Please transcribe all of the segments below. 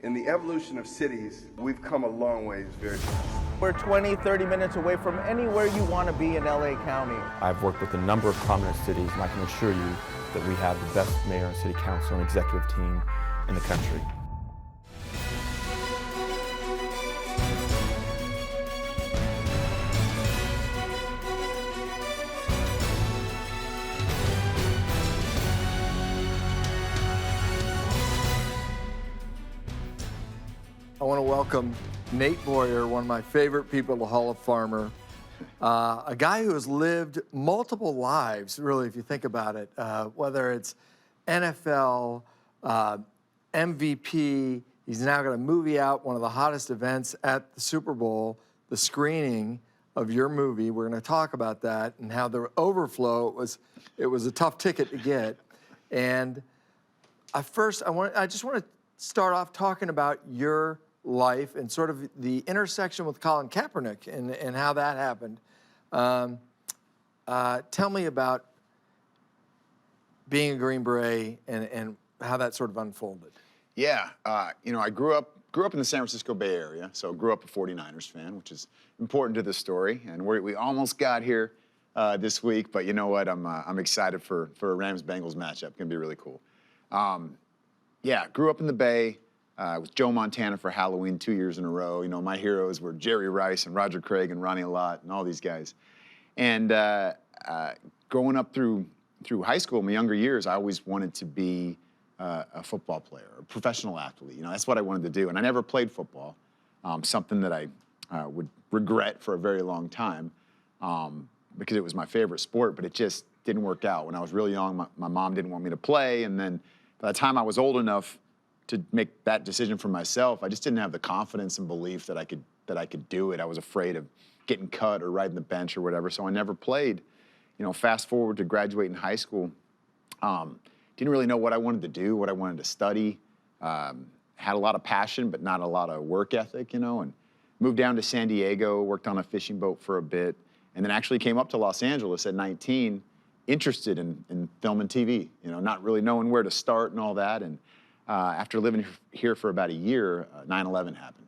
In the evolution of cities, we've come a long ways very fast. We're 20, 30 minutes away from anywhere you want to be in LA County. I've worked with a number of prominent cities, and I can assure you that we have the best mayor and city council and executive team in the country. I want to welcome Nate Moyer, one of my favorite people at the Hall of Famer, a guy who has lived multiple lives, really, if you think about it, whether it's NFL, MVP, he's now got a movie out, one of the hottest events at the Super Bowl, the screening of your movie. We're going to talk about that and how the overflow, it was a tough ticket to get. And I just want to start off talking about your life and sort of the intersection with Colin Kaepernick and how that happened. Tell me about being a Green Beret and how that sort of unfolded. Yeah, you know, I grew up in the San Francisco Bay Area, so grew up a 49ers fan, which is important to the story. And we almost got here this week, but you know what? I'm excited for a Rams-Bengals matchup. Gonna be really cool. Yeah, grew up in the Bay. With Joe Montana for Halloween 2 years in a row. You know, my heroes were Jerry Rice and Roger Craig and Ronnie Lott and all these guys. And growing up through high school, my younger years, I always wanted to be a football player, a professional athlete. You know, that's what I wanted to do. And I never played football, something that I would regret for a very long time because it was my favorite sport, but it just didn't work out. When I was really young, my mom didn't want me to play. And then by the time I was old enough to make that decision for myself, I just didn't have the confidence and belief that I could do it. I was afraid of getting cut or riding the bench or whatever, so I never played. You know, fast forward to graduating high school, didn't really know what I wanted to do, what I wanted to study. Had a lot of passion, but not a lot of work ethic, you know, and moved down to San Diego, worked on a fishing boat for a bit, and then actually came up to Los Angeles at 19, interested in film and TV, you know, not really knowing where to start and all that. And after living here for about a year, 9/11 happened,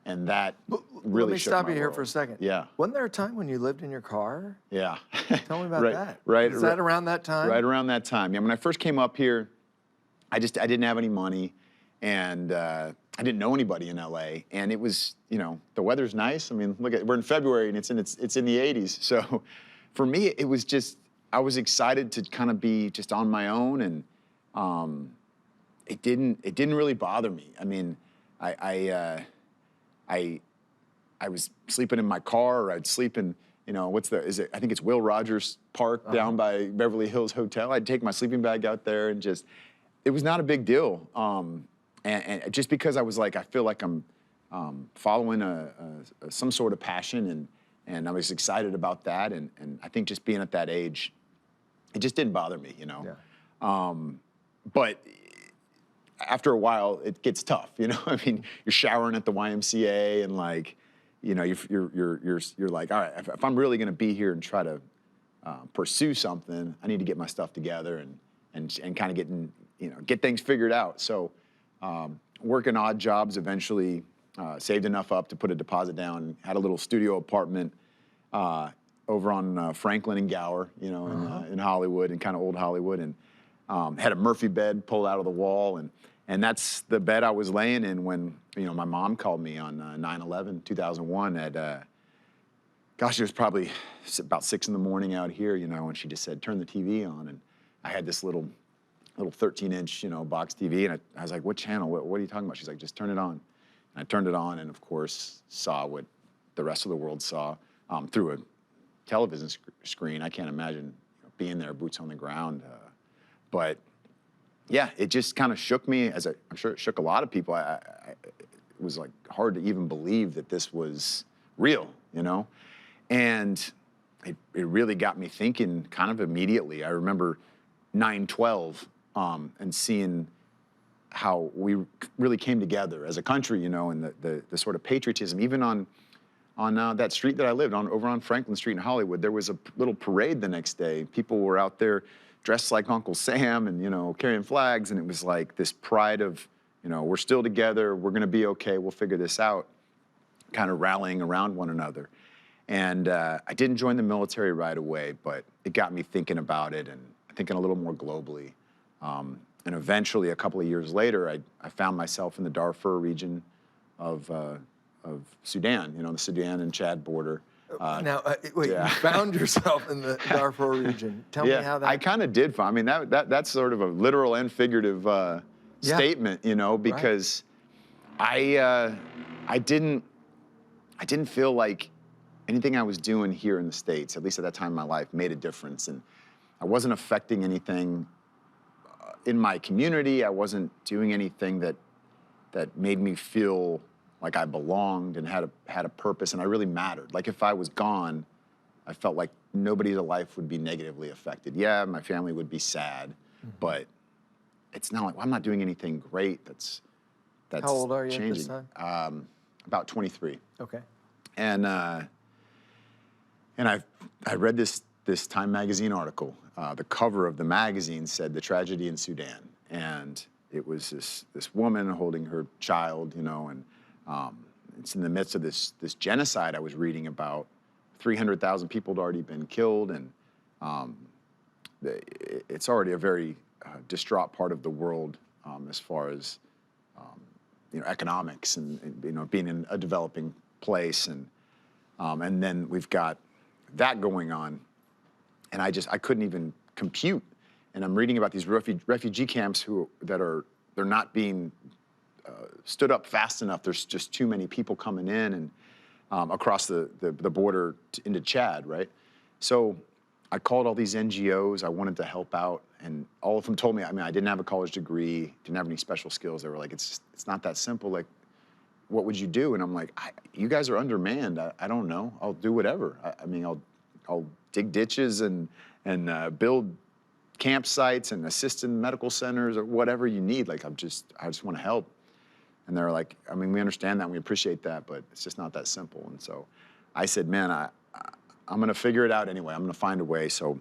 and that really Let me shook stop my you here world. for a second. Yeah. Wasn't there a time when you lived in your car? Yeah. Tell me about right, that. Right. Is that around that time? Right around that time. Yeah. When I first came up here, I didn't have any money, and I didn't know anybody in LA, and it was, you know, the weather's nice. I mean, look we're in February and it's in the 80s. So for me, it was just, I was excited to kind of be just on my own, and it didn't really bother me. I mean, I was sleeping in my car, or I'd sleep in, you know, I think it's Will Rogers Park down by Beverly Hills Hotel. I'd take my sleeping bag out there and just, it was not a big deal. And just because I was like, I feel like I'm following some sort of passion, and I was excited about that. And I think just being at that age, it just didn't bother me, you know. Yeah. But after a while, it gets tough, you know. I mean, you're showering at the YMCA, and like, you know, you're like, all right, if I'm really going to be here and try to pursue something, I need to get my stuff together and kind of get things figured out. So, working odd jobs, eventually saved enough up to put a deposit down. Had a little studio apartment over on Franklin and Gower, you know, in Hollywood, and kind of old Hollywood, and had a Murphy bed pulled out of the wall, and that's the bed I was laying in when, you know, my mom called me on 9/11, 2001 at, gosh, it was probably about 6 in the morning out here, you know, and she just said, turn the TV on. And I had this little 13-inch, you know, box TV, and I was like, what channel? What are you talking about? She's like, just turn it on. And I turned it on, and of course saw what the rest of the world saw through a television screen. I can't imagine, you know, being there, boots on the ground. But yeah, it just kind of shook me, I'm sure it shook a lot of people. It was like hard to even believe that this was real, you know? And it really got me thinking kind of immediately. I remember 9/12 and seeing how we really came together as a country, you know, and the sort of patriotism. Even on that street that I lived on, over on Franklin Street in Hollywood, there was a little parade the next day. People were out there dressed like Uncle Sam and, you know, carrying flags, and it was like this pride of You know, we're still together. We're going to be okay. We'll figure this out. Kind of rallying around one another. And I didn't join the military right away, but it got me thinking about it and thinking a little more globally. And eventually, a couple of years later, I found myself in the Darfur region of Sudan, you know, the Sudan and Chad border. Wait, yeah. you found yourself in the Darfur region. Tell me how that... I kind of did. I mean, that's sort of a literal and figurative statement, you know, because I didn't feel like anything I was doing here in the States, at least at that time in my life, made a difference. And I wasn't affecting anything in my community. I wasn't doing anything that made me feel like I belonged and had a purpose, and I really mattered. Like if I was gone, I felt like nobody's life would be negatively affected. Yeah, my family would be sad, but it's not like, well, I'm not doing anything great that's How old are you changing. at this time? About 23. Okay. And I read this Time magazine article. The cover of the magazine said "The Tragedy in Sudan," and it was this woman holding her child, you know, and it's in the midst of this genocide I was reading about. 300,000 people had already been killed, and it's already a very distraught part of the world as far as you know, economics and you know, being in a developing place, and then we've got that going on, and I couldn't even compute. And I'm reading about these refugee camps they're not being stood up fast enough. There's just too many people coming in and across the border into Chad, right? So I called all these NGOs. I wanted to help out, and all of them told me, I mean, I didn't have a college degree, didn't have any special skills. They were like, it's not that simple. Like, what would you do? And I'm like, you guys are undermanned. I don't know. I'll do whatever. I mean, I'll dig ditches and build campsites and assist in medical centers or whatever you need. Like, I just want to help. And they're like, I mean, we understand that, and we appreciate that, but it's just not that simple. And so I said, man, I'm going to figure it out anyway. I'm going to find a way. So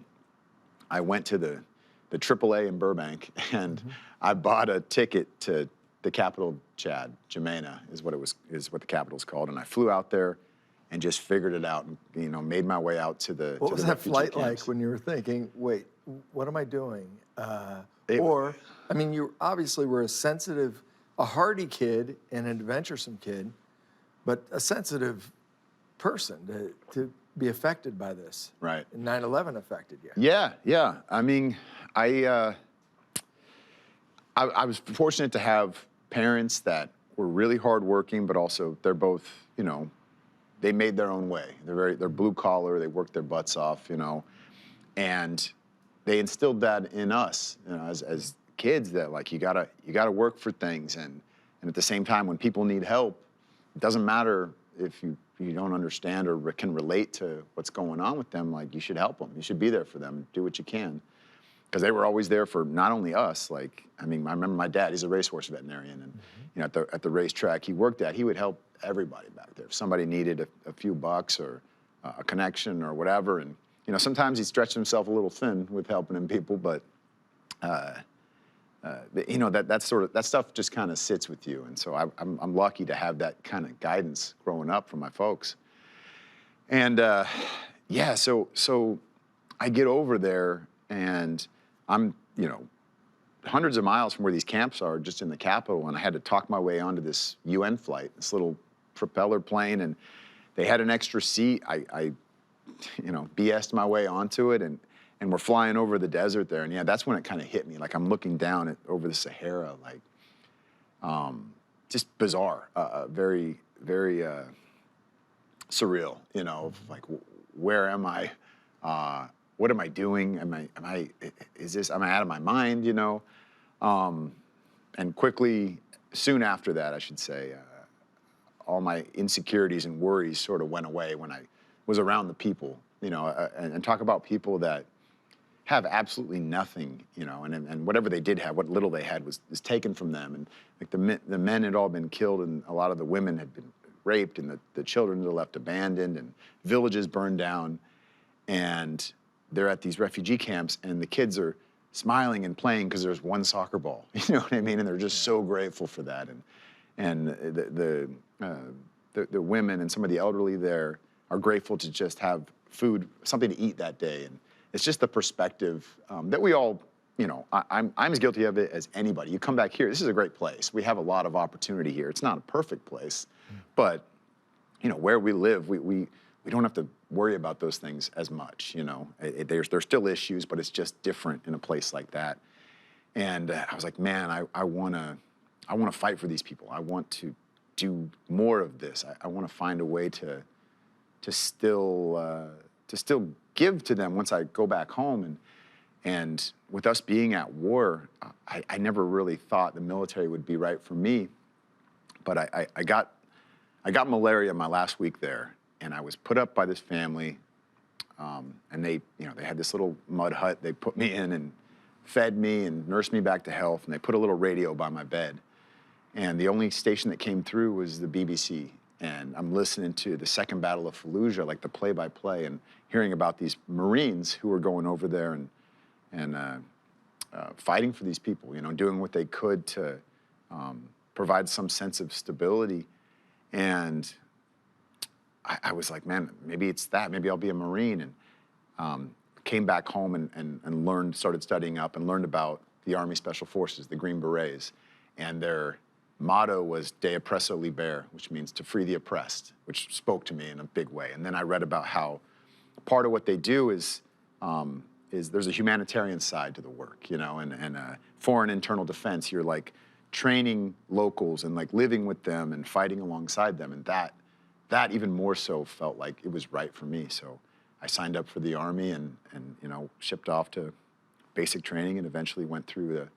I went to the AAA in Burbank, and I bought a ticket to the capital of Chad. N'Djamena is what the capital's called. And I flew out there and just figured it out, and you know, made my way out to the What was that flight camps. like when you were thinking, wait, what am I doing? I mean, you obviously were a hardy kid and an adventuresome kid, but a sensitive person to be affected by this. Right. And 9/11 affected you. Yeah. I mean, I was fortunate to have parents that were really hardworking, but also they're both, you know, they made their own way. They're blue collar. They worked their butts off, you know, and they instilled that in us, you know, as kids, that like you gotta work for things, and at the same time, when people need help, it doesn't matter if you don't understand or can relate to what's going on with them. Like, you should help them. You should be there for them. Do what you can, because they were always there for not only us. Like, I mean, I remember my dad. He's a racehorse veterinarian, and you know, at the racetrack he worked at, he would help everybody back there. If somebody needed a few bucks or a connection or whatever, and you know, sometimes he stretched himself a little thin with helping them people, but you know, that stuff just kind of sits with you, and so I'm lucky to have that kind of guidance growing up from my folks. And yeah, so I get over there, and I'm, you know, hundreds of miles from where these camps are, just in the capital, and I had to talk my way onto this UN flight, this little propeller plane, and they had an extra seat. I you know, BS'd my way onto it, and we're flying over the desert there, and yeah, that's when it kind of hit me. Like, I'm looking down over the Sahara, like, just bizarre, very, very surreal, you know, of like, where am I? What am I doing? Am I out of my mind, you know? And quickly, soon after that, I should say, all my insecurities and worries sort of went away when I was around the people, you know, and talk about people that have absolutely nothing, you know, and whatever they did have, what little they had was taken from them. And like the men had all been killed, and a lot of the women had been raped, and the children were left abandoned, and villages burned down. And they're at these refugee camps, and the kids are smiling and playing because there's one soccer ball. You know what I mean? And they're just so grateful for that. And the women and some of the elderly there are grateful to just have food, something to eat that day. And it's just the perspective that we all, you know, I'm as guilty of it as anybody. You come back here, this is a great place. We have a lot of opportunity here. It's not a perfect place, but you know, where we live, we don't have to worry about those things as much, you know. There's still issues, but it's just different in a place like that. And I was like, man, I wanna fight for these people. I want to do more of this. I want to find a way to still give to them once I go back home. And with us being at war, I never really thought the military would be right for me. But I got malaria my last week there, and I was put up by this family, and they had this little mud hut they put me in and fed me and nursed me back to health, and they put a little radio by my bed. And the only station that came through was the BBC. And I'm listening to the Second Battle of Fallujah, like the play-by-play, and hearing about these Marines who were going over there and fighting for these people, you know, doing what they could to provide some sense of stability. And I was like, man, maybe it's that. Maybe I'll be a Marine. And came back home and started studying up and learned about the Army Special Forces, the Green Berets. And their motto was De Oppresso Liber, which means to free the oppressed, which spoke to me in a big way. And then I read about how part of what they do is there's a humanitarian side to the work, you know, and foreign internal defense. You're like training locals and like living with them and fighting alongside them. And that even more so felt like it was right for me. So I signed up for the Army and you know, shipped off to basic training and eventually went through the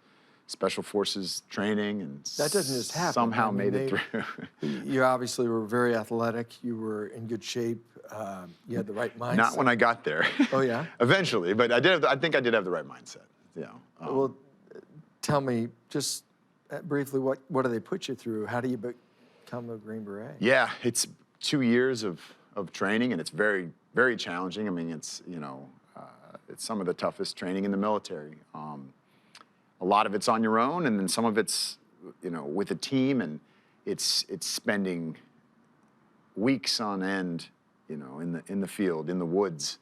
Special Forces training and that doesn't just happen. Somehow made it through. You obviously were very athletic. You were in good shape. You had the right mindset. Not when I got there. Oh yeah. Eventually, but I think I did have the right mindset. Yeah. Well, tell me just briefly what do they put you through? How do you become a Green Beret? Yeah, it's 2 years of training, and it's very, very challenging. I mean, it's, you know, it's some of the toughest training in the military. A lot of it's on your own, and then some of it's, you know, with a team, and it's spending weeks on end, you know, in the field, in the woods,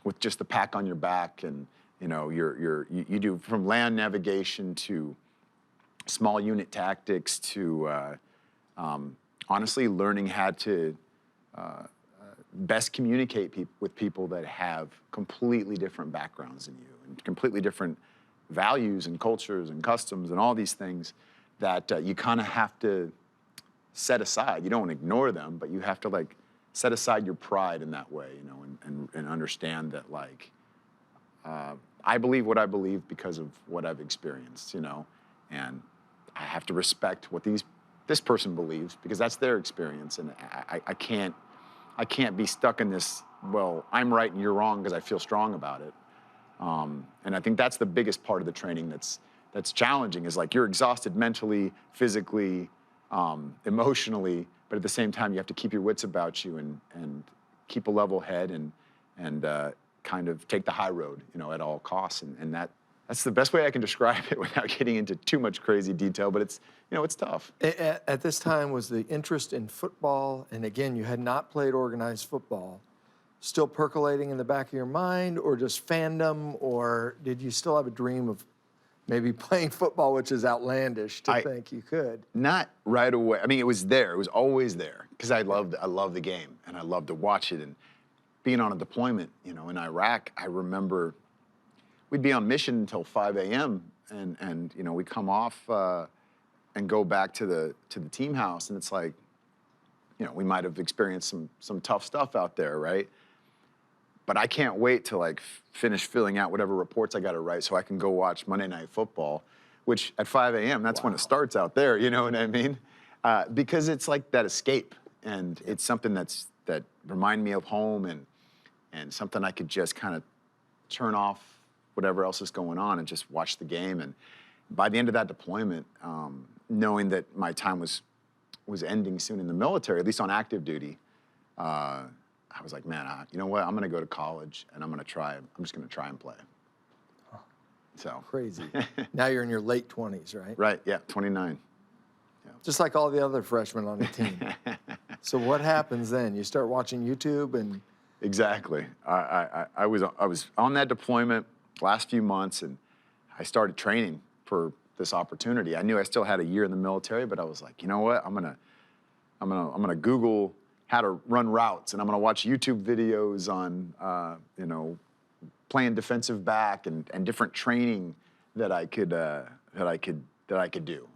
with just the pack on your back, and you know, you do from land navigation to small unit tactics to honestly learning how to best communicate with people that have completely different backgrounds than you and completely different values and cultures and customs and all these things that you kind of have to set aside. You don't ignore them, but you have to like set aside your pride in that way, you know, and understand that like I believe what I believe because of what I've experienced, you know, and I have to respect what this person believes because that's their experience, and I can't be stuck in this, well, I'm right and you're wrong because I feel strong about it. And I think that's the biggest part of the training that's challenging is like you're exhausted mentally, physically, emotionally, but at the same time you have to keep your wits about you and keep a level head and kind of take the high road, you know, at all costs. And that's the best way I can describe it without getting into too much crazy detail, but it's, you know, it's tough. At this time, was the interest in football, and again, you had not played organized football, still percolating in the back of your mind, or just fandom, or did you still have a dream of maybe playing football, which is outlandish to think you could? Not right away. I mean, it was there. It was always there because I love the game and I love to watch it. And being on a deployment, you know, in Iraq, I remember we'd be on mission until 5 a.m. and you know, we'd come off and go back to the team house, and it's like, you know, we might have experienced some tough stuff out there, right? But I can't wait to like finish filling out whatever reports I got to write so I can go watch Monday Night Football, which at 5 a.m. that's when it starts out there. You know what I mean? Because it's like that escape, and it's something that remind me of home and something I could just kind of turn off whatever else is going on and just watch the game. And by the end of that deployment, knowing that my time was ending soon in the military, at least on active duty, I was like, man, you know what? I'm going to go to college and I'm just going to try and play. So Crazy. Now you're in your late 20s, right? Right. Yeah. 29. Just like all the other freshmen on the team. So what happens then? You start watching YouTube and. Exactly. I was on that deployment last few months, and I started training for this opportunity. I knew I still had a year in the military, but I was like, you know what? I'm gonna Google how to run routes, and I'm gonna watch YouTube videos on playing defensive back and different training that I could do.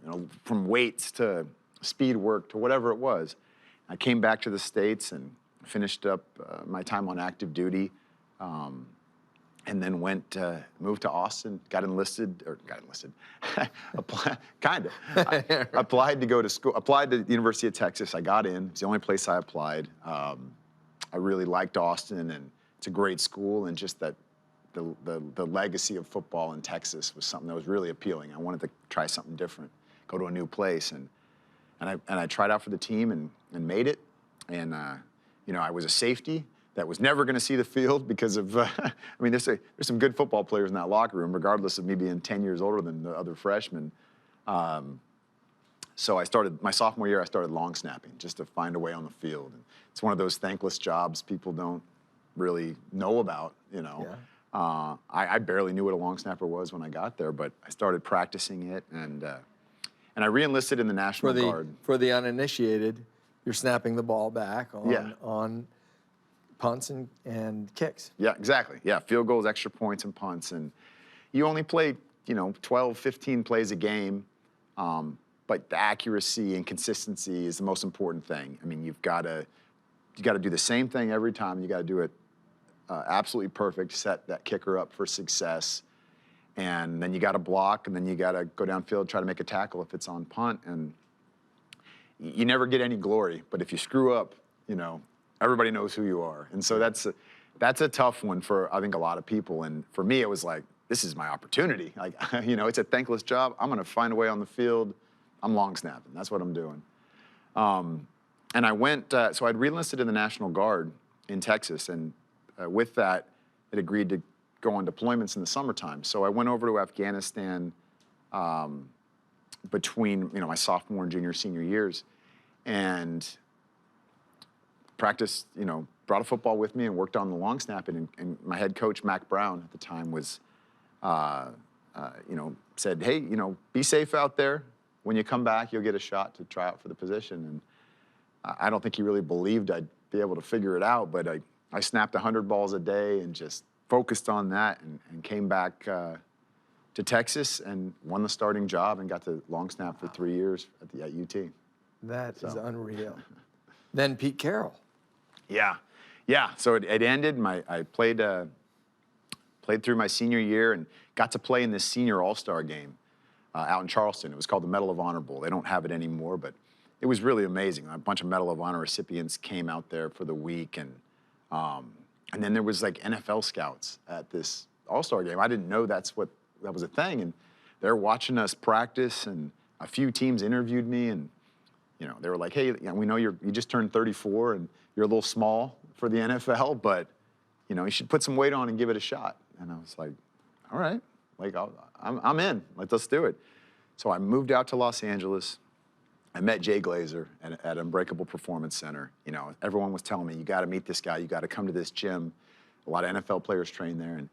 From weights to speed work to whatever it was. I came back to the States and finished up my time on active duty, and then moved to Austin, got enlisted, applied to go to school, applied to the University of Texas. I got in, it's the only place I applied. I really liked Austin, and it's a great school, and just that the legacy of football in Texas was something that was really appealing. I wanted to try something different, go to a new place, and I tried out for the team and made it, and I was a safety that was never going to see the field because of, there's some good football players in that locker room, regardless of me being 10 years older than the other freshmen. So my sophomore year, I started long snapping just to find a way on the field. And it's one of those thankless jobs people don't really know about, Yeah. I barely knew what a long snapper was when I got there, but I started practicing it, and I re-enlisted in the National Guard. For the uninitiated, you're snapping the ball back on punts and kicks. Yeah, exactly. Yeah, field goals, extra points, and punts. And you only play, 12, 15 plays a game, but the accuracy and consistency is the most important thing. I mean, you got to do the same thing every time. You got to do it absolutely perfect, set that kicker up for success. And then you got to block, and then you got to go downfield, try to make a tackle if it's on punt. And you never get any glory, but if you screw up, everybody knows who you are. And so that's a tough one for, I think, a lot of people. And for me, it was like, this is my opportunity. Like, it's a thankless job. I'm gonna find a way on the field. I'm long snapping. That's what I'm doing. And I went, so I'd re-enlisted in the National Guard in Texas. And with that, it agreed to go on deployments in the summertime. So I went over to Afghanistan between, my sophomore and junior, senior years, and practiced, brought a football with me and worked on the long snapping. And my head coach, Mac Brown, at the time was, said, hey, be safe out there. When you come back, you'll get a shot to try out for the position. And I don't think he really believed I'd be able to figure it out, but I snapped 100 balls a day and just focused on that, and came back to Texas and won the starting job and got to long snap for 3 years at UT. That is unreal. Then Pete Carroll. Yeah. So it ended. I played through my senior year and got to play in this senior all-star game out in Charleston. It was called the Medal of Honor Bowl. They don't have it anymore, but it was really amazing. A bunch of Medal of Honor recipients came out there for the week, and then there was like NFL scouts at this all-star game. I didn't know that was a thing, and they're watching us practice, and a few teams interviewed me, and they were like, hey, we know you just turned 34 and you're a little small for the NFL, but you should put some weight on and give it a shot. And I was like, all right, like I'm in. Let's do it. So I moved out to Los Angeles. I met Jay Glazer at Unbreakable Performance Center. Everyone was telling me, you got to meet this guy. You got to come to this gym. A lot of NFL players train there, and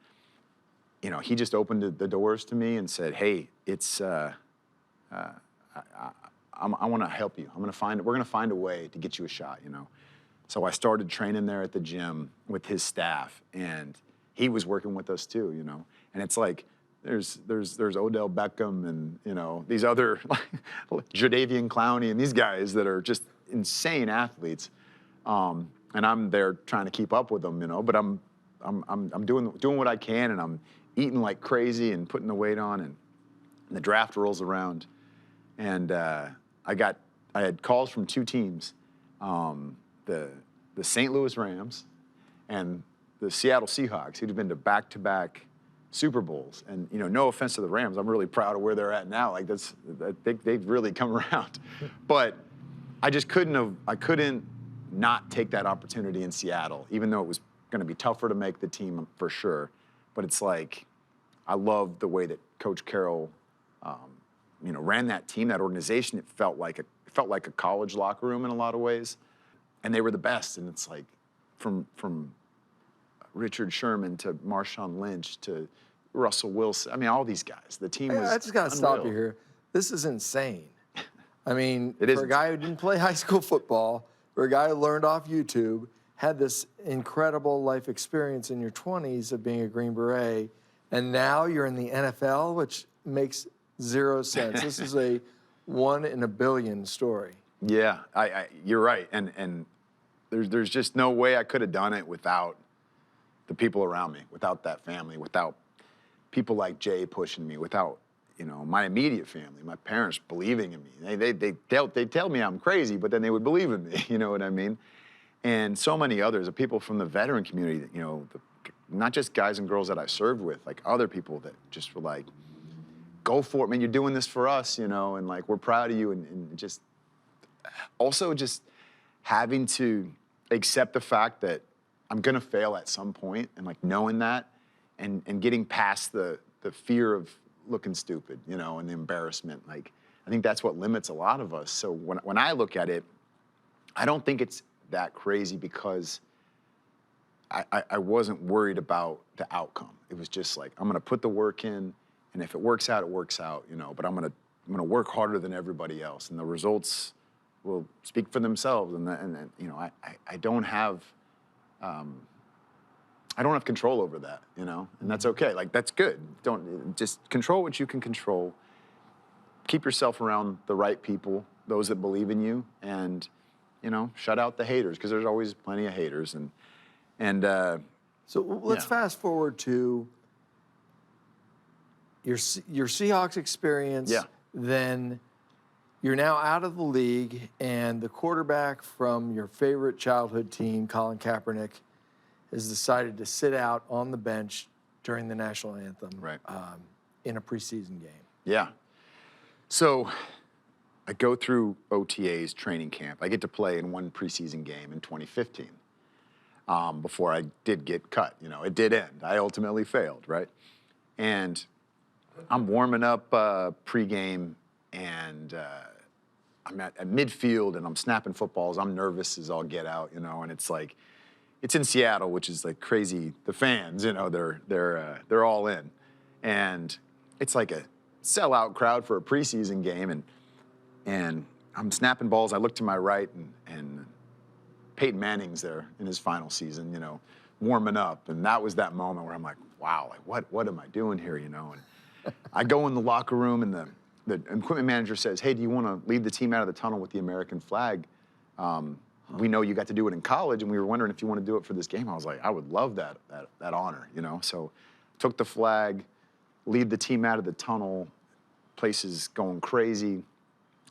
he just opened the doors to me and said, hey, it's I want to help you. we're going to find a way to get you a shot, So I started training there at the gym with his staff, and he was working with us too, And it's like, there's Odell Beckham and, these other, Jadeveon Clowney and these guys that are just insane athletes. And I'm there trying to keep up with them, but I'm doing what I can, and I'm eating like crazy and putting the weight on, and the draft rolls around. And I had calls from two teams, the St. Louis Rams and the Seattle Seahawks, who'd been to back-to-back Super Bowls. And no offense to the Rams, I'm really proud of where they're at now. Like they've really come around. But I just couldn't not take that opportunity in Seattle, even though it was going to be tougher to make the team for sure. But it's like, I love the way that Coach Carroll, ran that team, that organization. It felt like a college locker room in a lot of ways, and they were the best. And it's like, from Richard Sherman to Marshawn Lynch to Russell Wilson. I mean, all these guys. The team was I just got to stop you unreal. here. This is insane. I mean, It for is a guy who didn't play high school football, for a guy who learned off YouTube, had this incredible life experience in your 20s of being a Green Beret, and now you're in the NFL, which makes zero sense. This is a 1 in a billion story. Yeah, you're right. And there's just no way I could have done it without the people around me, without that family, without people like Jay pushing me, without my immediate family, my parents believing in me. They tell me I'm crazy, but then they would believe in me. You know what I mean? And so many others, the people from the veteran community, not just guys and girls that I served with, like other people that just were like, go for it, man, you're doing this for us, and like, we're proud of you. And just also just having to accept the fact that I'm gonna fail at some point, and like knowing that and getting past the fear of looking stupid, and the embarrassment. Like, I think that's what limits a lot of us. So when I look at it, I don't think it's that crazy, because I wasn't worried about the outcome. It was just like, I'm gonna put the work in, and if it works out, it works out, but I'm gonna work harder than everybody else, and the results will speak for themselves. And I don't have control over that, and that's okay. Like, that's good. Don't just control what you can control. Keep yourself around the right people, those that believe in you, and shut out the haters, because there's always plenty of haters. So let's fast forward to your Seahawks experience. Yeah. Then you're now out of the league, and the quarterback from your favorite childhood team, Colin Kaepernick, has decided to sit out on the bench during the national anthem, Right. In a preseason game. Yeah. So I go through OTA's training camp. I get to play in one preseason game in 2015 before I did get cut. It did end. I ultimately failed, right? And I'm warming up pregame, and I'm at midfield, and I'm snapping footballs. I'm nervous as all get out, and it's like, it's in Seattle, which is like crazy. The fans, they're all in, and it's like a sellout crowd for a preseason game, and I'm snapping balls. I look to my right, and Peyton Manning's there in his final season, warming up, and that was that moment where I'm like, wow, like what am I doing here, And I go in the locker room, and the equipment manager says, hey, do you want to lead the team out of the tunnel with the American flag? We know you got to do it in college, and we were wondering if you want to do it for this game. I was like, I would love that honor, So took the flag, lead the team out of the tunnel, place is going crazy.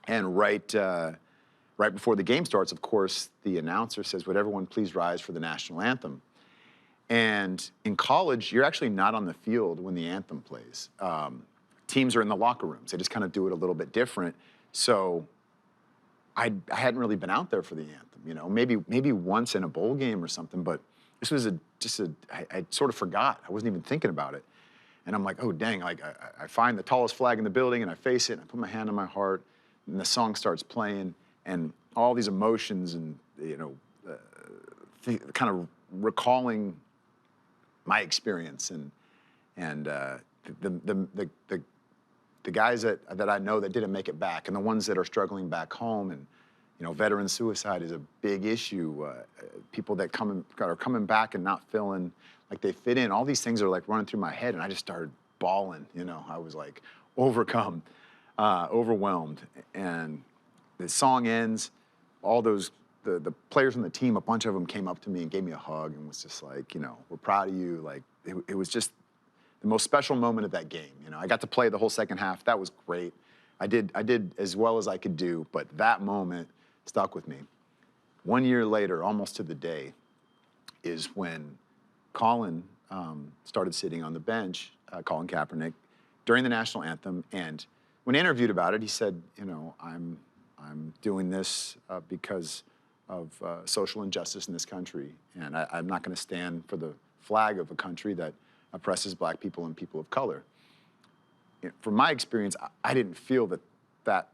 And right before the game starts, of course, the announcer says, would everyone please rise for the national anthem? And in college, you're actually not on the field when the anthem plays. Teams are in the locker rooms. They just kind of do it a little bit different. So I hadn't really been out there for the anthem, maybe once in a bowl game or something, but this was I sort of forgot. I wasn't even thinking about it. And I'm like, oh, dang, like I find the tallest flag in the building, and I face it, and I put my hand on my heart, and the song starts playing, and all these emotions, and kind of recalling my experience, and the guys that I know that didn't make it back, and the ones that are struggling back home, and veteran suicide is a big issue. People that are coming back and not feeling like they fit in. All these things are like running through my head, and I just started bawling. I was like overwhelmed, and the song ends. All those the players on the team, a bunch of them came up to me and gave me a hug and was just like, we're proud of you. Like it was just the most special moment of that game. I got to play the whole second half. That was great. I did as well as I could do, but that moment stuck with me. 1 year later, almost to the day, is when Colin started sitting on the bench, Colin Kaepernick, during the national anthem. And when interviewed about it, he said, I'm doing this because of social injustice in this country, and I'm not going to stand for the flag of a country that oppresses black people and people of color. From my experience, I didn't feel that that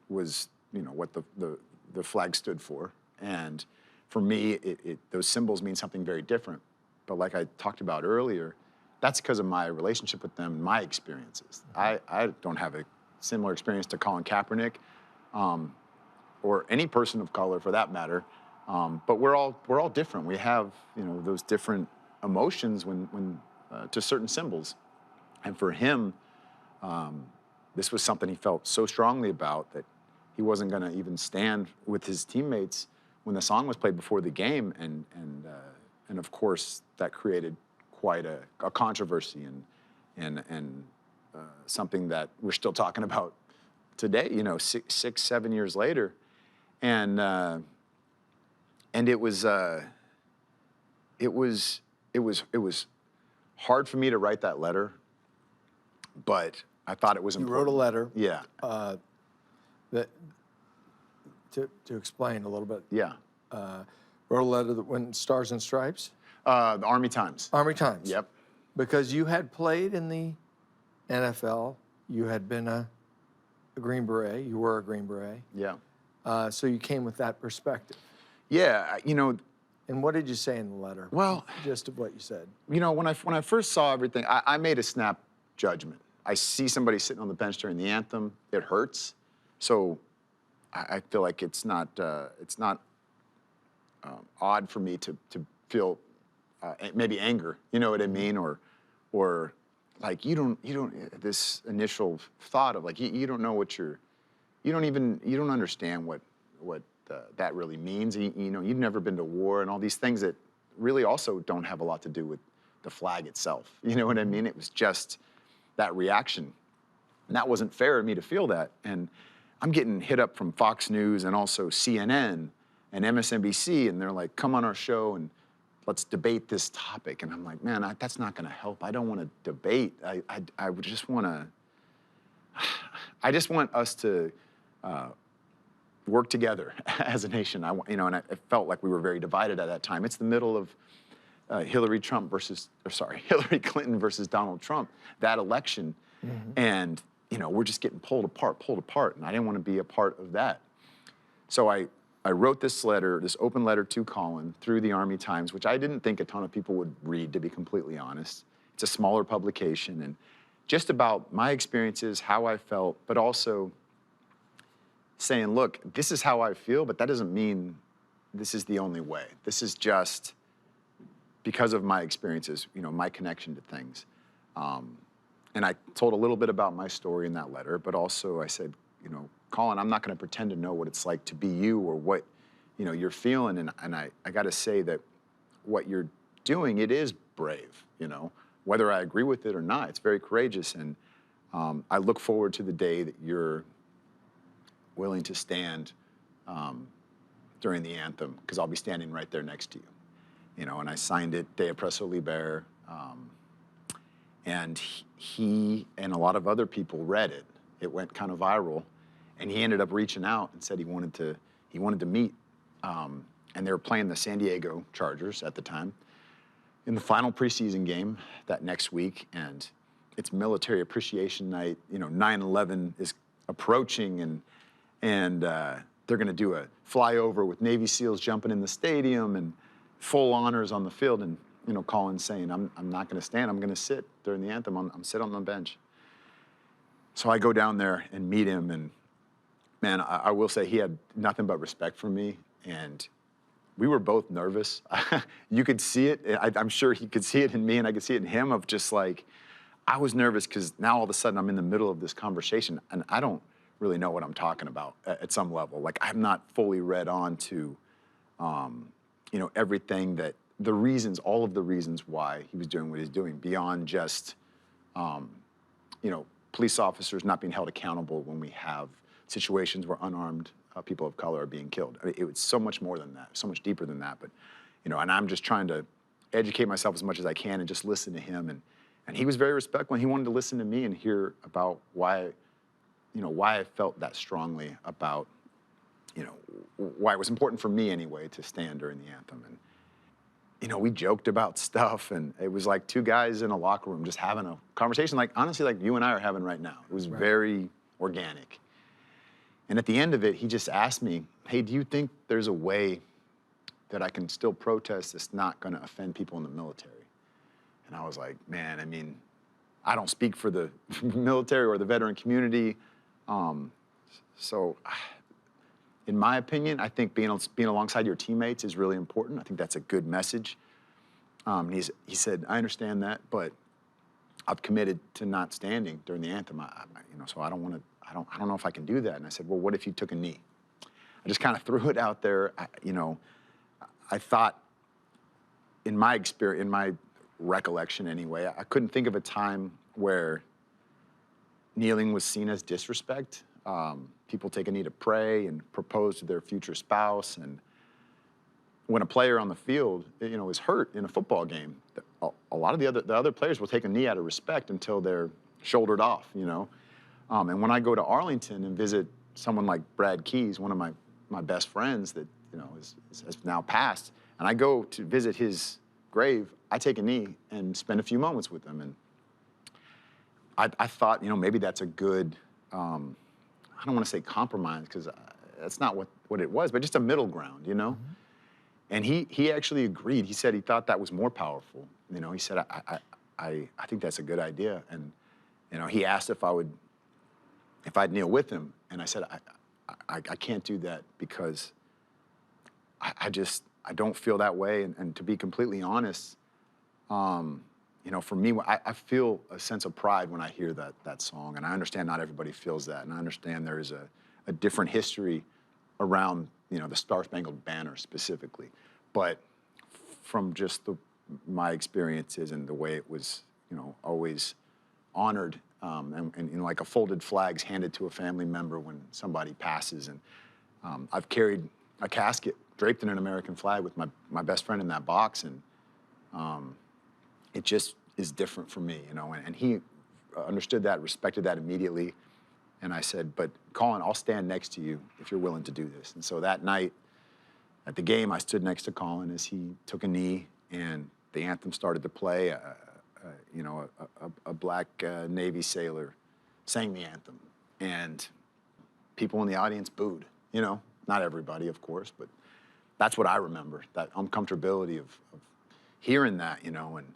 was, what the flag stood for. And for me, those symbols mean something very different. But like I talked about earlier, that's because of my relationship with them and my experiences. I don't have a similar experience to Colin Kaepernick, or any person of color for that matter. But we're all different. We have, those different emotions when to certain symbols. And for him, this was something he felt so strongly about that he wasn't going to even stand with his teammates when the song was played before the game. And of course, that created quite a controversy and something that we're still talking about today, 6-7 years later. And it was hard for me to write that letter, but I thought it was You important. wrote a letter. Yeah. That to explain a little bit. Yeah. Wrote a letter that went in Stars and Stripes. The Army Times. Army Times. Yep. Because you had played in the NFL, you had been a Green Beret, you were a Green Beret, Yeah. so you came with that perspective. Yeah. And what did you say in the letter? Well, Just of what you said. when I first saw everything, I made a snap judgment. I see somebody sitting on the bench during the anthem, it hurts. So I feel like it's not odd for me to feel maybe anger, you know what I mean, or like you don't this initial thought of like you don't know what you don't understand what that really means. You've never been to war and all these things that really also don't have a lot to do with the flag itself. You know what I mean? It was just that reaction, and that wasn't fair of me to feel that. And I'm getting hit up from Fox News and also CNN and MSNBC, and they're like, "Come on our show and let's debate this topic." And I'm like, man, that's not going to help. I don't want to debate. I would just want to. I just want us to work together as a nation. And I felt like we were very divided at that time. It's the middle of Hillary Clinton versus Donald Trump, that election, and we're just getting pulled apart, and I didn't want to be a part of that. So I wrote this letter, this open letter to Colin through the Army Times, which I didn't think a ton of people would read, to be completely honest. It's a smaller publication, and just about my experiences, how I felt, but also saying, look, this is how I feel, but that doesn't mean this is the only way. This is just because of my experiences, my connection to things. And I told a little bit about my story in that letter, but also I said, Colin, I'm not going to pretend to know what it's like to be you or what, you're feeling. And I got to say that what you're doing, it is brave, whether I agree with it or not. It's very courageous. And I look forward to the day that you're willing to stand during the anthem, because I'll be standing right there next to you. And I signed it, De Oppresso Liber, and he and a lot of other people read it. It went kind of viral, and he ended up reaching out and said he wanted to meet. And they were playing the San Diego Chargers at the time in the final preseason game that next week, and it's Military Appreciation Night. 9/11 is approaching, and they're going to do a flyover with Navy SEALs jumping in the stadium and full honors on the field. And Colin's saying, I'm not going to stand. I'm going to sit during the anthem. I'm sit on the bench. So I go down there and meet him, and man, I will say he had nothing but respect for me, and we were both nervous. You could see it. I'm sure he could see it in me, and I could see it in him, of just like, I was nervous because now all of a sudden I'm in the middle of this conversation, and I don't really know what I'm talking about at some level. Like, I'm not fully read on to, everything that, all of the reasons why he was doing what he's doing, beyond just, police officers not being held accountable when we have situations where unarmed people of color are being killed. I mean, it was so much more than that, so much deeper than that. But, and I'm just trying to educate myself as much as I can and just listen to him. And he was very respectful, and he wanted to listen to me and hear about why I felt that strongly about, why it was important for me anyway to stand during the anthem. you know, we joked about stuff, and it was like two guys in a locker room just having a conversation, like honestly, like you and I are having right now. It was very organic. And at the end of it, he just asked me, hey, do you think there's a way that I can still protest that's not going to offend people in the military? And I was like, man, I mean, I don't speak for the military or the veteran community. So in my opinion, I think being alongside your teammates is really important. I think that's a good message. He said, I understand that, but I've committed to not standing during the anthem. You know, so I don't know if I can do that. And I said, well, what if you took a knee? I just kind of threw it out there. You know, I thought, in my experience, in my recollection anyway, I couldn't think of a time where kneeling was seen as disrespect. People take a knee to pray and propose to their future spouse. And when a player on the field, you know, is hurt in a football game, a lot of the other players will take a knee out of respect until they're shouldered off, you know. And when I go to Arlington and visit someone like Brad Keyes, one of my best friends that, you know, has now passed, and I go to visit his grave, I take a knee and spend a few moments with him. And I thought, you know, maybe that's a good, I don't want to say compromise, because that's not what it was, but just a middle ground, you know? Mm-hmm. And he actually agreed. He said he thought that was more powerful. You know, he said, I think that's a good idea. And, you know, he asked if I'd kneel with him. And I said, I can't do that because I don't feel that way. And to be completely honest, you know, for me, I feel a sense of pride when I hear that song. And I understand not everybody feels that. And I understand there is a different history around, you know, the Star-Spangled Banner specifically. But from just my experiences and the way it was, you know, always honored, and you know, like a folded flag's handed to a family member when somebody passes. And I've carried a casket draped in an American flag with my best friend in that box, and it just is different for me, you know. And he understood that, respected that immediately. And I said, but Colin, I'll stand next to you if you're willing to do this. And so that night at the game, I stood next to Colin as he took a knee, and the anthem started to play. You know, a black Navy sailor sang the anthem, and people in the audience booed. You know, not everybody, of course, but that's what I remember, that uncomfortability of hearing that, you know. And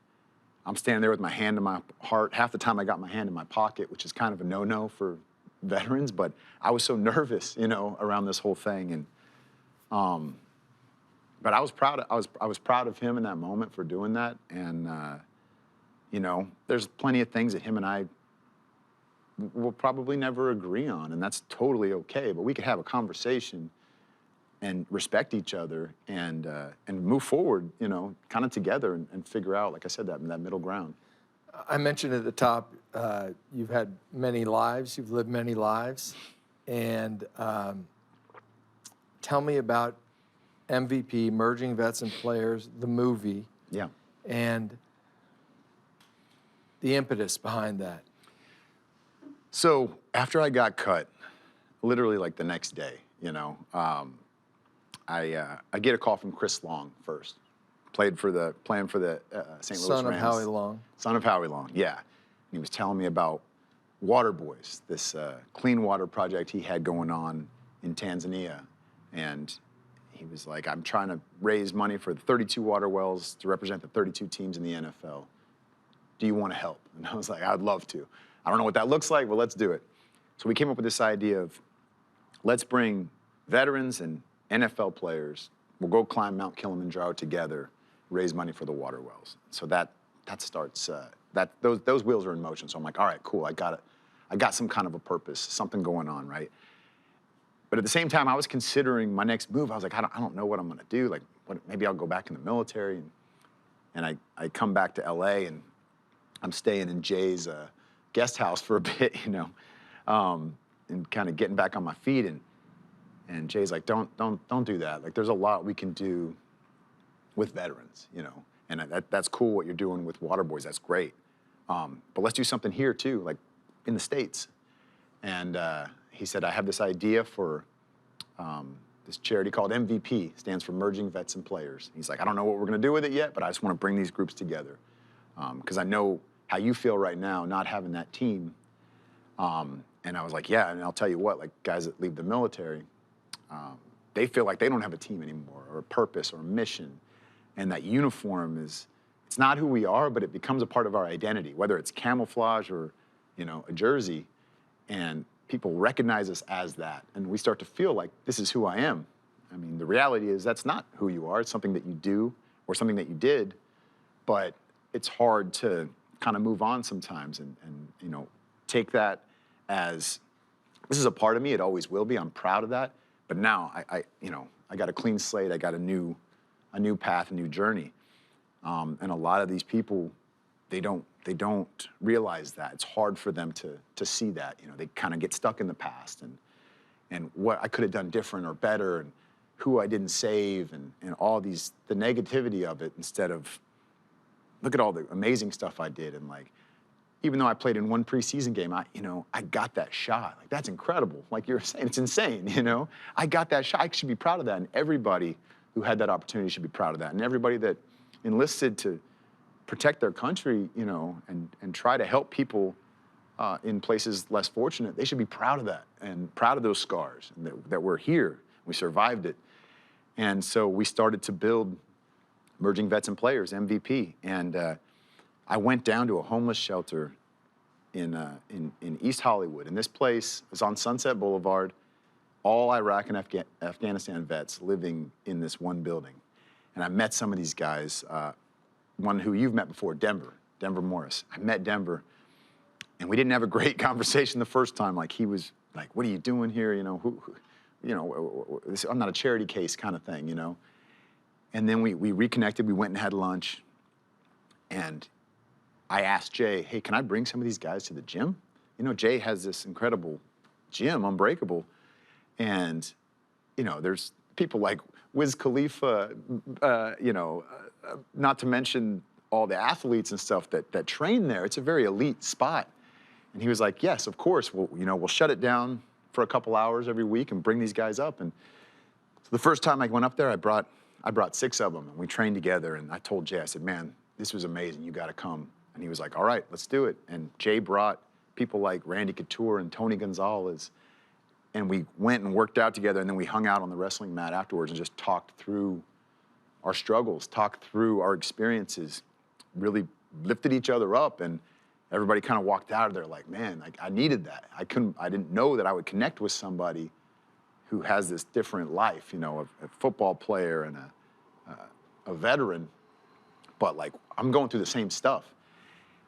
I'm standing there with my hand in my heart. Half the time I got my hand in my pocket, which is kind of a no-no for veterans, but I was so nervous, you know, around this whole thing. And but I was proud. I was proud of him in that moment for doing that. And you know, there's plenty of things that him and I will probably never agree on, and that's totally okay. But we could have a conversation and respect each other and move forward, you know, kind of together and figure out, like I said, that middle ground. I mentioned at the top, you've had many lives, you've lived many lives, and tell me about MVP, Merging Vets and Players, the movie. Yeah. And the impetus behind that. So after I got cut, literally like the next day, you know, I get a call from Chris Long first. Playing for the St. Louis Rams. Son of Howie Long. Son of Howie Long, yeah. And he was telling me about Water Boys, this clean water project he had going on in Tanzania. And he was like, I'm trying to raise money for the 32 water wells to represent the 32 teams in the NFL. Do you want to help? And I was like, I'd love to. I don't know what that looks like, but let's do it. So we came up with this idea of, let's bring veterans and NFL players. We'll go climb Mount Kilimanjaro together, raise money for the water wells. So that starts, those wheels are in motion. So I'm like, all right, cool, I got some kind of a purpose, something going on, right? But at the same time, I was considering my next move. I was like, I don't know what I'm gonna do. Like, maybe I'll go back in the military. And I come back to LA, and I'm staying in Jay's guest house for a bit, you know, and kind of getting back on my feet. And Jay's like, don't do that. Like, there's a lot we can do with veterans, you know, and that's cool what you're doing with Water Boys. That's great. But let's do something here too, like in the States. And he said, I have this idea for this charity called MVP, stands for Merging Vets and Players. He's like, I don't know what we're going to do with it yet, but I just want to bring these groups together. Because I know how you feel right now, not having that team. And I was like, yeah, and I'll tell you what, like guys that leave the military, they feel like they don't have a team anymore, or a purpose, or a mission. And that uniform is, it's not who we are, but it becomes a part of our identity, whether it's camouflage or, you know, a jersey. And people recognize us as that. And we start to feel like, this is who I am. I mean, the reality is that's not who you are. It's something that you do or something that you did, but it's hard to kind of move on sometimes and you know, take that as, this is a part of me, it always will be, I'm proud of that. But now you know, I got a clean slate, I got a new path, a new journey. And a lot of these people, they don't realize that. It's hard for them to see that. You know, they kind of get stuck in the past and what I could have done different or better and who I didn't save and all these, the negativity of it, instead of, look at all the amazing stuff I did. And like, even though I played in one preseason game, I got that shot. Like, that's incredible. Like you're saying, it's insane, you know? I got that shot, I should be proud of that. And everybody who had that opportunity should be proud of that. And everybody that enlisted to protect their country, you know, and try to help people in places less fortunate, they should be proud of that and proud of those scars and that we're here, we survived it. And so we started to build Merging Vets and Players, MVP. And I went down to a homeless shelter in East Hollywood. And this place is on Sunset Boulevard, all Iraq and Afghanistan vets living in this one building. And I met some of these guys, one who you've met before, Denver Morris. I met Denver, and we didn't have a great conversation the first time. Like, he was like, what are you doing here? You know, you know, I'm not a charity case kind of thing, you know? And then we reconnected, we went and had lunch, and I asked Jay, hey, can I bring some of these guys to the gym? You know, Jay has this incredible gym, Unbreakable, and, you know, there's people like Wiz Khalifa, you know, not to mention all the athletes and stuff that train there. It's a very elite spot. And he was like, yes, of course, we'll shut it down for a couple hours every week and bring these guys up. And so the first time I went up there, I brought 6 of them, and we trained together. And I told Jay, I said, man, this was amazing, you gotta come. And he was like, all right, let's do it. And Jay brought people like Randy Couture and Tony Gonzalez, and we went and worked out together, and then we hung out on the wrestling mat afterwards and just talked through our struggles, talked through our experiences, really lifted each other up, and everybody kind of walked out of there like, man, I needed that. I didn't know that I would connect with somebody who has this different life, you know, a football player and a veteran, but like, I'm going through the same stuff.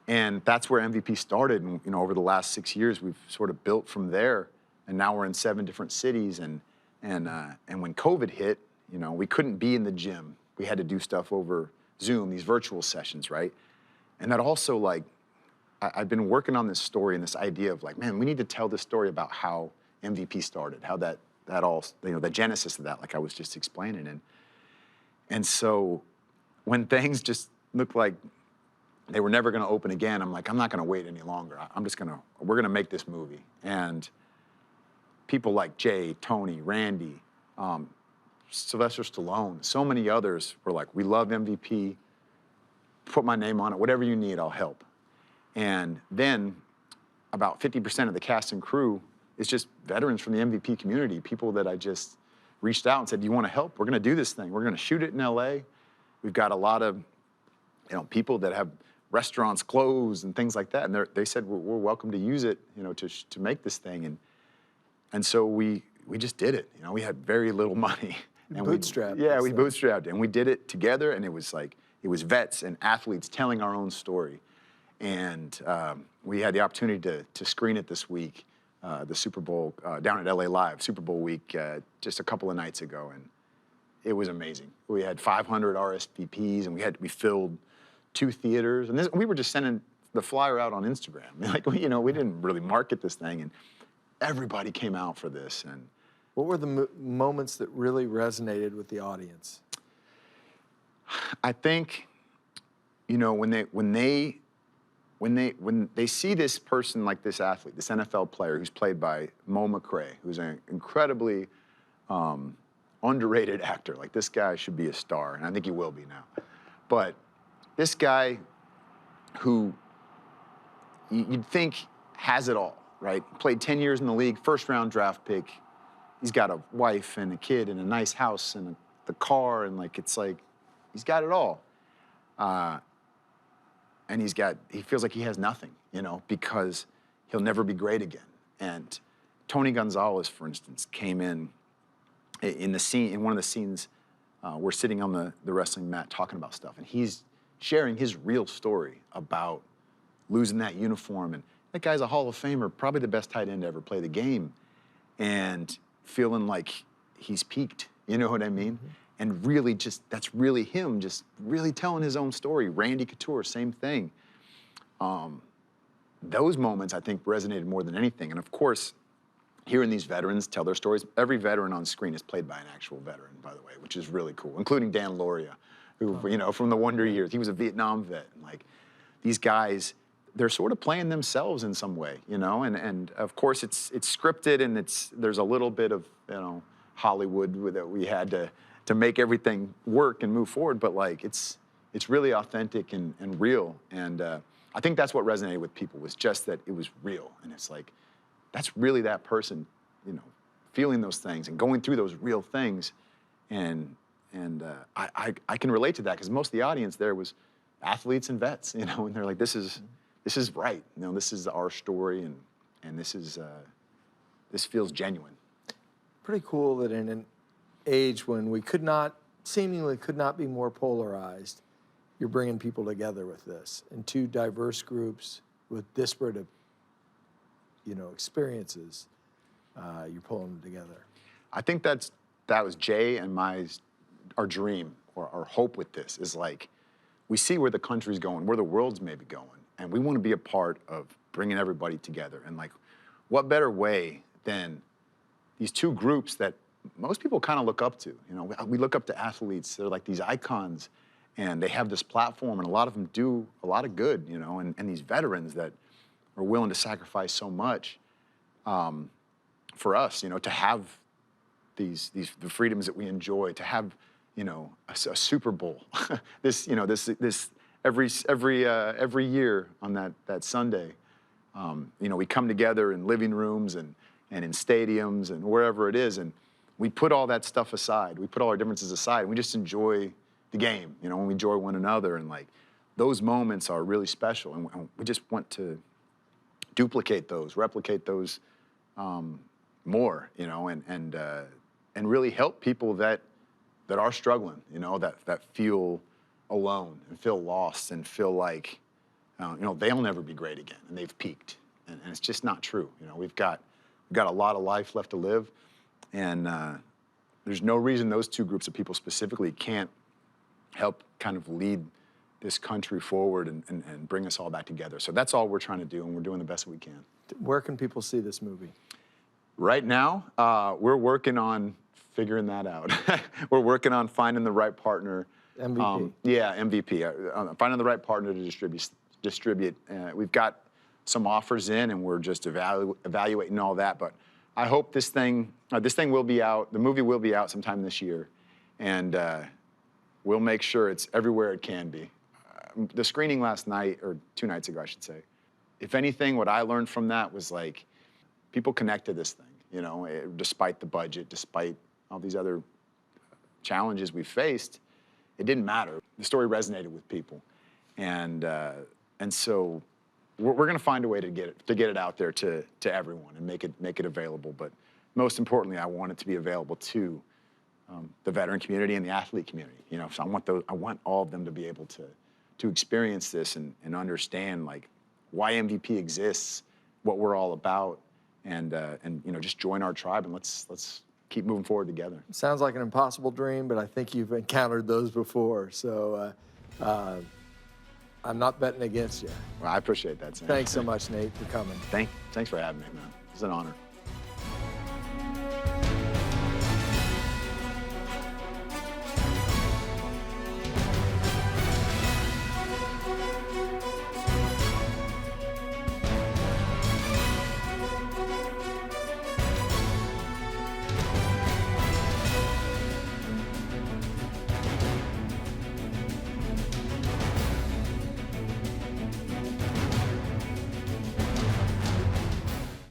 And that's where MVP started. And, you know, over the last 6 years, we've sort of built from there. And now we're in 7 different cities. And when COVID hit, you know, we couldn't be in the gym. We had to do stuff over Zoom, these virtual sessions, right? And that also, like, I've been working on this story and this idea of like, man, we need to tell this story about how MVP started, how that all, you know, the genesis of that, like I was just explaining. And so when things just looked like they were never gonna open again, I'm like, I'm not gonna wait any longer. We're gonna make this movie. And people like Jay, Tony, Randy, Sylvester Stallone, so many others were like, we love MVP, put my name on it, whatever you need, I'll help. And then about 50% of the cast and crew is just veterans from the MVP community, people that I just reached out and said, do you wanna help? We're gonna do this thing. We're gonna shoot it in LA. We've got a lot of, you know, people that have restaurants closed and things like that. And they said, we're welcome to use it, you know, to make this thing. And so we just did it. You know, we had very little money. And Bootstrapped. we bootstrapped. And we did it together, and it was like, it was vets and athletes telling our own story. And we had the opportunity to screen it this week, the Super Bowl, down at LA Live, Super Bowl week, just a couple of nights ago. And it was amazing. We had 500 RSVPs, and we filled 2 theaters. And we were just sending the flyer out on Instagram. Like, you know, we didn't really market this thing, and everybody came out for this. And what were the moments that really resonated with the audience? I think, you know, when they see this person, like this athlete, this NFL player who's played by Mo McRae, who's an incredibly underrated actor. Like, this guy should be a star, and I think he will be now. But this guy who you'd think has it all, right? Played 10 years in the league, first-round draft pick. He's got a wife and a kid and a nice house and the car, and like, it's like, he's got it all. And he feels like he has nothing, you know, because he'll never be great again. And Tony Gonzalez, for instance, came in the scene, in one of the scenes, we're sitting on the wrestling mat talking about stuff, and he's sharing his real story about losing that uniform. And that guy's a Hall of Famer, probably the best tight end to ever play the game, and feeling like he's peaked, you know what I mean? Mm-hmm. And really that's really him, just really telling his own story. Randy Couture, same thing. Those moments, I think, resonated more than anything. And of course, hearing these veterans tell their stories, every veteran on screen is played by an actual veteran, by the way, which is really cool, including Dan Lauria, who, you know, from the Wonder Years, he was a Vietnam vet. And like, these guys, they're sort of playing themselves in some way, you know? And of course, it's scripted, and there's a little bit of, you know, Hollywood that we had to make everything work and move forward, but like, it's really authentic and real. And I think that's what resonated with people, was just that it was real. And it's like, that's really that person, you know, feeling those things and going through those real things. And I can relate to that, because most of the audience there was athletes and vets, you know, and they're like, this is right. You know, this is our story, and this feels genuine. Pretty cool that in an age when we seemingly could not be more polarized, you're bringing people together with this, and two diverse groups with disparate, you know, experiences. You're pulling them together. I think that was Jay and our dream, or our hope with this, is like, we see where the country's going, where the world's maybe going, and we want to be a part of bringing everybody together. And like, what better way than these two groups that most people kind of look up to? You know, we look up to athletes. They're like these icons, and they have this platform, and a lot of them do a lot of good, you know, and these veterans that are willing to sacrifice so much for us, you know, to have the freedoms that we enjoy, to have, you know, a Super Bowl, this every year on that Sunday, you know, we come together in living rooms and in stadiums and wherever it is, and we put all that stuff aside. We put all our differences aside, and we just enjoy the game, you know, and we enjoy one another. And like, those moments are really special, and we just want to duplicate those, replicate those more, you know, and really help people that are struggling, you know, that feel alone and feel lost and feel like, you know, they'll never be great again, and they've peaked, and it's just not true. You know, we've got a lot of life left to live, and there's no reason those two groups of people specifically can't help kind of lead this country forward and bring us all back together. So that's all we're trying to do, and we're doing the best we can. Where can people see this movie? Right now, we're working on figuring that out. We're working on finding the right partner. MVP. MVP. Finding the right partner to distribute. We've got some offers in, and we're just evaluating all that. But I hope this thing will be out. The movie will be out sometime this year, and we'll make sure it's everywhere it can be. The screening last night, or 2 nights ago, I should say. If anything, what I learned from that was like, people connect to this thing, you know, despite the budget, despite all these other challenges we faced, it didn't matter. The story resonated with people, and so we're going to find a way to get it out there to everyone and make it available. But most importantly, I want it to be available to the veteran community and the athlete community. You know, so I want all of them to be able to experience this and understand like why MVP exists, what we're all about, and you know, just join our tribe, and let's keep moving forward together. Sounds like an impossible dream, but I think you've encountered those before. So I'm not betting against you. Well, I appreciate that, Sam. Thanks so much, Nate, for coming. Thanks for having me, man. It's an honor.